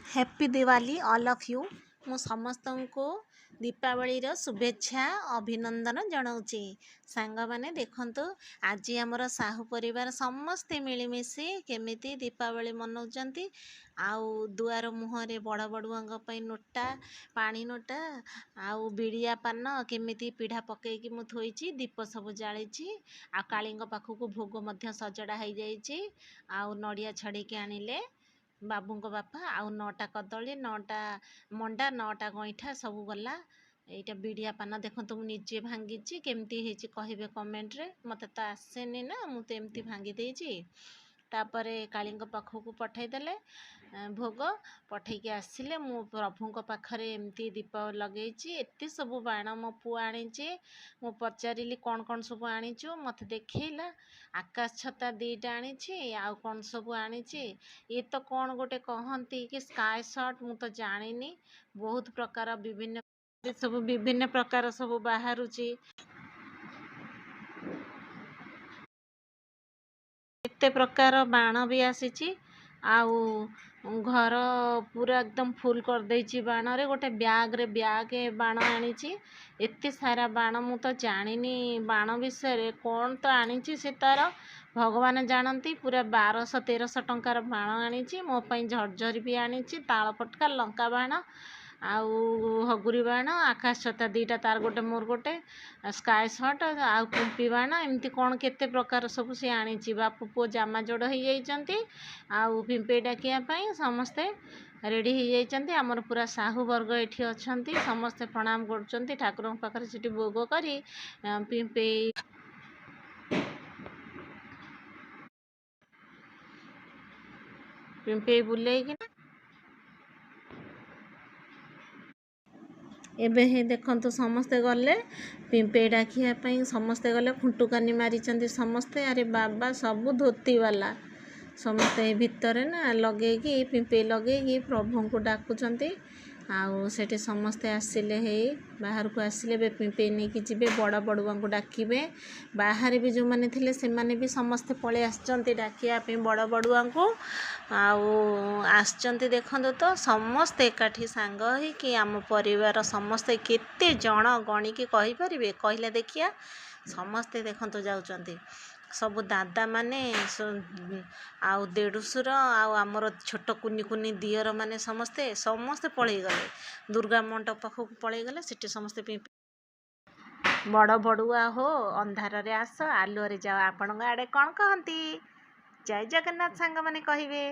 Happy Diwali all of you. मु समस्त को दीपावली शुभेच्छा अभिनंदन जनाऊँगी। सांग मैंने देखु आज आमर साहू परिवार समस्ते मिलमिशि केमिति दीपावली मनाउछंती। आउ दुआर मुहरे बड़ बड़ुआ नोटा पानी नोटा आउ बिड़िया पान केमिति पीढ़ा पकईकि मु थोइची दीप सब जाली आ कालींग पाखक भोग मध्य सजड़ा हो जाइए। आउ नड़िया छड़ीकी आनिले बाबूंको बापा आउ 9टा कदली 9टा मंडा 9टा गईठा सब गला। एटा बिड़िया पान देखो मुझे भांगी केमती होती कहे कमेंट रे। मत तो आसेनी ना मुझे एमती भांगी देची। तापर कालींग पाखक पठेदेले भोग पठेकी आसिले मु प्रभुंक पाखरे एमती दीप लगेची। एते सब बाण मो पुआ आनीचे। मु पचारिली कौन कौन सब आनीचु मत देखला। आकाश छता 2टा आनीची आउ कौन सब आनीची। ये तो कौन गोटे कहती कि स्काई शॉट मु तो जानिनी। बहुत प्रकार विभिन्न प्रकार सब बाहरुची। एते प्रकार बाण भी आसीची। आउ घर पूरा एकदम फुल कर देची बाण रे। गोटे ब्याग बाण आनीची। एते सारा बाण मु तो जानिनी बाण विषय कौन तो आनीची से तार भगवान जानती। पूरा 1200-1300 टंकार बाण आनीची। मो पई झरझरी भी आनीची ताल फटका लंका बाण आउ हगुरी बाण आकाश छता 2टा तार गोटे मोर गोटे स्काई शॉट आउ कुंपी बाण एमती कौन केते प्रकार सब सी आनीची। बापू पुओ जामा जोड़ हो जाइछंती आउ पिंपे डाकिया पई समस्ते रेडी हो जाइछंती। हमर पूरा साहू वर्ग एठी अछंती समस्ते प्रणाम करछंती ठाकुर पाखरे सिटी भोग करी पिंपे पिंपे बुले कि एबे हे देखंतु समस्ते गले पिंपे डाकिया समस्ते गले खुंटुकानी मारिचंती समस्ते। अरे बाबा सबू धोती वाला समस्ते भितर ना लगे पिंपे लगे प्रभु को डाकुचंती। आउ सेठी समस्ते आसिले हे बाहर को आसिले बे पिंपे नहीं कि जिबे बड़ बड़ुआ को डाकिबे। बाहर भी जो माने थिले से माने भी समस्ते पळे आछंती डाकिया पे बड़ बड़ुआ को। आउ आछंती देखंतु तो समस्ते एकाठी सांग ही कि आम परिवार समस्ते केते जण गणिकी कहि परिबे कहले देखिया। समस्ते देखंतु जाउचंती सब दादा माने आउ देडुसुर आउ आमर छोट कुनी कुनी दियर माने समस्ते समस्ते पळेई गले दुर्गा मंडप पाखक पळेई गले। सेठी समस्ते पिंपे बड़ बड़ुआ हो अंधार रे आस आलुअरे जाओ। आपण आड़े कौन कहती? जय जगन्नाथ सांग माने कहिबे।